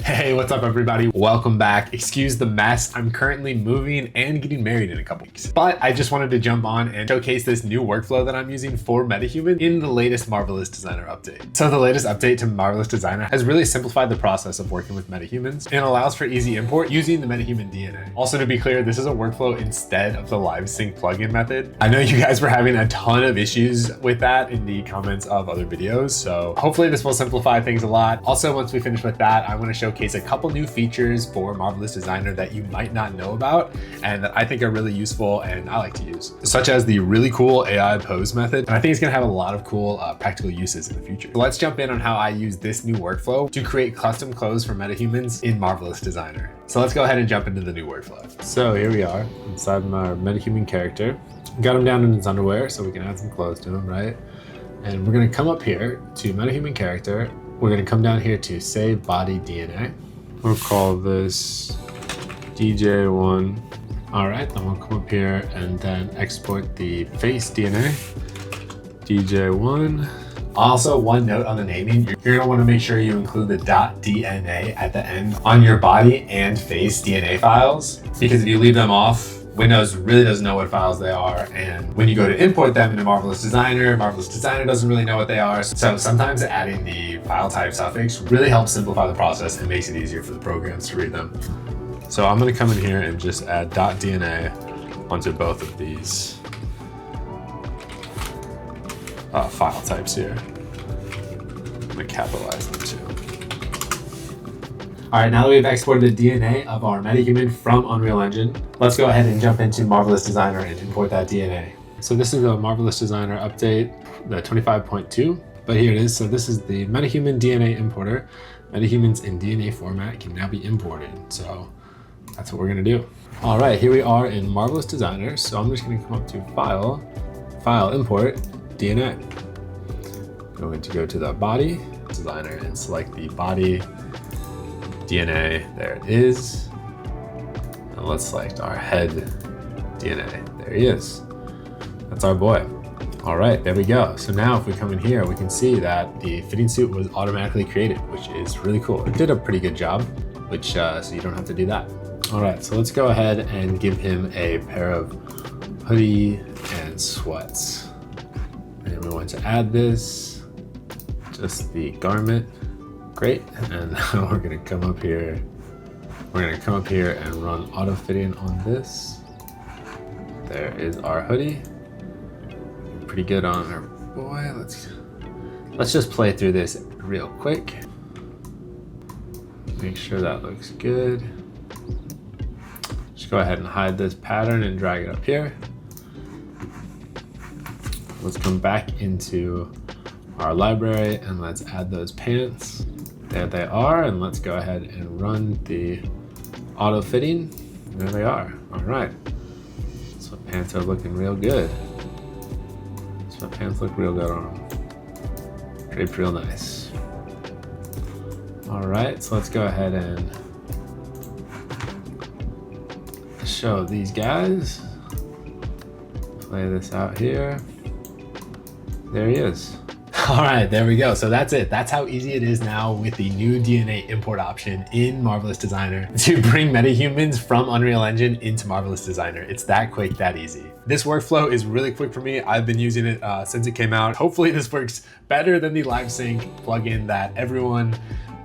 Hey, what's up everybody? Welcome back. Excuse the mess. I'm currently moving and getting married in a couple weeks. But I just wanted to jump on and showcase this new workflow that I'm using for Metahuman in the latest Marvelous Designer update. So the latest update to Marvelous Designer has really simplified the process of working with Metahumans and allows for easy import using the Metahuman DNA. Also, to be clear, this is a workflow instead of the live sync plugin method. I know you guys were having a ton of issues with that in the comments of other videos, so hopefully this will simplify things a lot. Also, once we finish with that, I want to showcase a couple new features for Marvelous Designer that you might not know about and that I think are really useful and I like to use, such as the really cool AI pose method. And I think it's gonna have a lot of cool practical uses in the future. So let's jump in on how I use this new workflow to create custom clothes for Metahumans in Marvelous Designer. So let's go ahead and jump into the new workflow. So here we are inside my Metahuman character. Got him down in his underwear so we can add some clothes to him, right? And we're gonna come up here to Metahuman character. We're gonna come down here to save body DNA. We'll call this DJ1. All right, then we'll come up here and then export the face DNA, DJ1. Also, one note on the naming, you're gonna wanna make sure you include the .dna at the end on your body and face DNA files, because if you leave them off, Windows really doesn't know what files they are, and when you go to import them into Marvelous Designer doesn't really know what they are. So sometimes adding the file type suffix really helps simplify the process and makes it easier for the programs to read them. So I'm gonna come in here and just add .dna onto both of these file types here. I'm gonna capitalize them too. All right, now that we've exported the DNA of our Metahuman from Unreal Engine, let's go ahead and jump into Marvelous Designer and import that DNA. So this is the Marvelous Designer update, the 25.2, but here it is. So this is the Metahuman DNA importer. Metahumans in DNA format can now be imported. So that's what we're gonna do. All right, here we are in Marvelous Designer. So I'm just gonna come up to File, Import, DNA. I'm going to go to the Body Designer and select the Body DNA, there it is. And let's select our head DNA. There he is. That's our boy. All right, there we go. So now if we come in here, we can see that the fitting suit was automatically created, which is really cool. It did a pretty good job, which so you don't have to do that. All right, so let's go ahead and give him a pair of hoodie and sweats. And we want to add this, just the garment. Great, and now we're gonna come up here. We're gonna come up here and run auto fitting on this. There is our hoodie. Pretty good on our boy. Let's just play through this real quick. Make sure that looks good. Just go ahead and hide this pattern and drag it up here. Let's come back into our library and let's add those pants. There they are, and let's go ahead and run the auto fitting. There they are. All right. So pants are looking real good. So pants look real good on them. Draped real nice. All right, so let's go ahead and show these guys. Play this out here. There he is. All right, there we go. So that's it. That's how easy it is now with the new DNA import option in Marvelous Designer to bring Metahumans from Unreal Engine into Marvelous Designer. It's that quick, that easy. This workflow is really quick for me. I've been using it since it came out. Hopefully this works better than the Live Sync plugin that everyone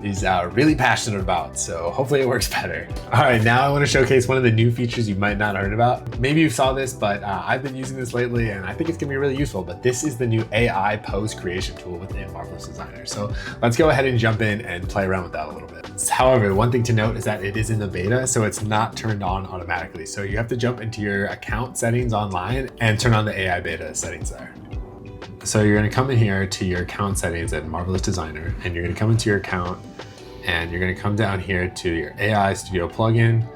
is really passionate about. So hopefully it works better. All right, now I want to showcase one of the new features you might not have heard about. Maybe you saw this, but I've been using this lately and I think it's gonna be really useful, but this is the new AI pose creation tool within Marvelous Designer. So let's go ahead and jump in and play around with that a little bit. However, one thing to note is that it is in the beta, so it's not turned on automatically. So you have to jump into your account settings online and turn on the AI beta settings there. So you're gonna come in here to your account settings at Marvelous Designer, and you're gonna come into your account and you're gonna come down here to your AI Studio plugin,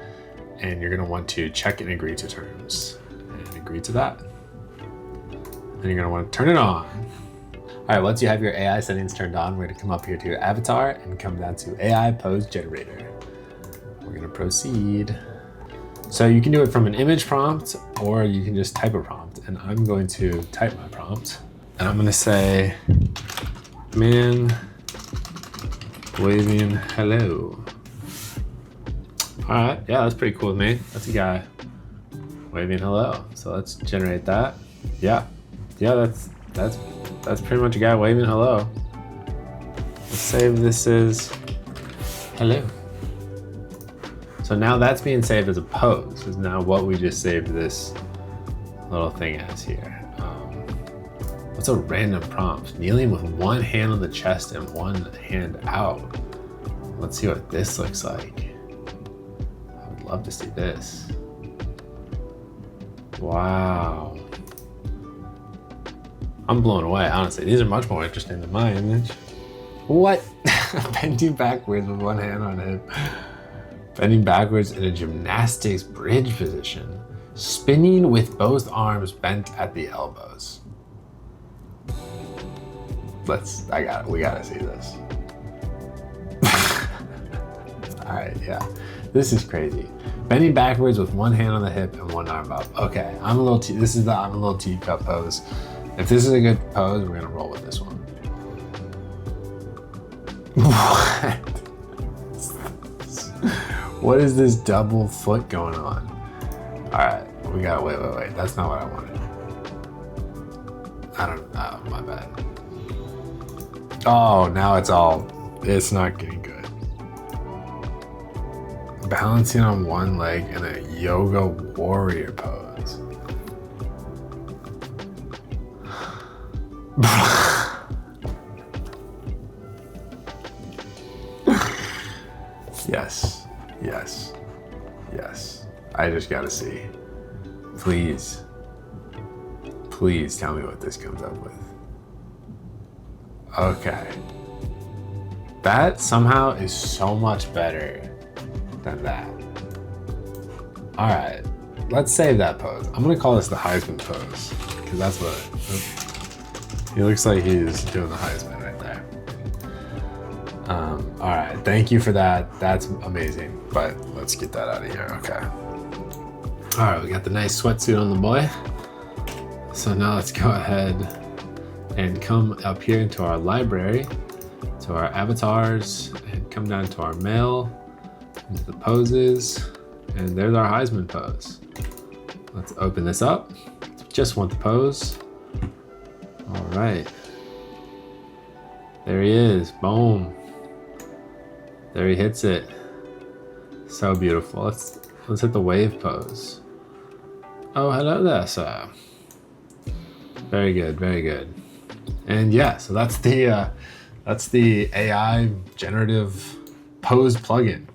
and you're gonna want to check and agree to terms and agree to that. And you're gonna wanna turn it on. All right, once you have your AI settings turned on, we're gonna come up here to your avatar and come down to AI pose generator. We're gonna proceed. So you can do it from an image prompt or you can just type a prompt, and I'm going to type my prompt. And I'm gonna say, man waving hello. All right, yeah, that's pretty cool with me. That's a guy waving hello. So let's generate that. Yeah, that's pretty much a guy waving hello. Let's save this as hello. So now that's being saved as a pose. Is now what we just saved this little thing as here. What's a random prompt? Kneeling with one hand on the chest and one hand out. Let's see what this looks like. I would love to see this. Wow. I'm blown away, honestly. These are much more interesting than my image. What? Bending backwards with one hand on hip. Bending backwards in a gymnastics bridge position. Spinning with both arms bent at the elbows. We gotta see this. All right, yeah. This is crazy. Bending backwards with one hand on the hip and one arm up. Okay, I'm a little teacup pose. If this is a good pose, we're gonna roll with this one. What? What is this double foot going on? All right, we got, wait. That's not what I wanted. My bad. Oh, now it's not getting good. Balancing on one leg in a yoga warrior pose. Yes. I just gotta see. Please tell me what this comes up with. Okay. That somehow is so much better than that. All right, let's save that pose. I'm gonna call this the Heisman pose, because that's what he looks like. He's doing the Heisman right there. All right, thank you for that. That's amazing, but let's get that out of here, okay. All right, we got the nice sweatsuit on the boy. So now let's go ahead and come up here into our library, to our avatars, and come down to our mail, into the poses, and there's our Heisman pose. Let's open this up. Just want the pose. All right. There he is, boom. There he hits it. So beautiful. Let's hit the wave pose. Oh, hello there, sir. Very good, very good. And yeah, so that's the AI generative pose plugin.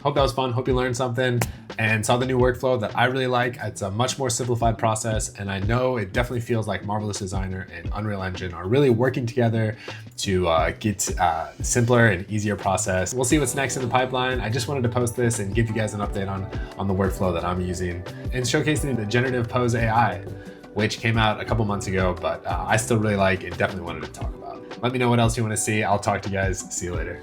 Hope that was fun. Hope you learned something and saw the new workflow that I really like. It's a much more simplified process, and I know it definitely feels like Marvelous Designer and Unreal Engine are really working together to get simpler and easier process. We'll see what's next in the pipeline. I just wanted to post this and give you guys an update on the workflow that I'm using and showcasing the generative pose AI, which came out a couple months ago, but I still really like and definitely wanted to talk about. Let me know what else you want to see. I'll talk to you guys. See you later.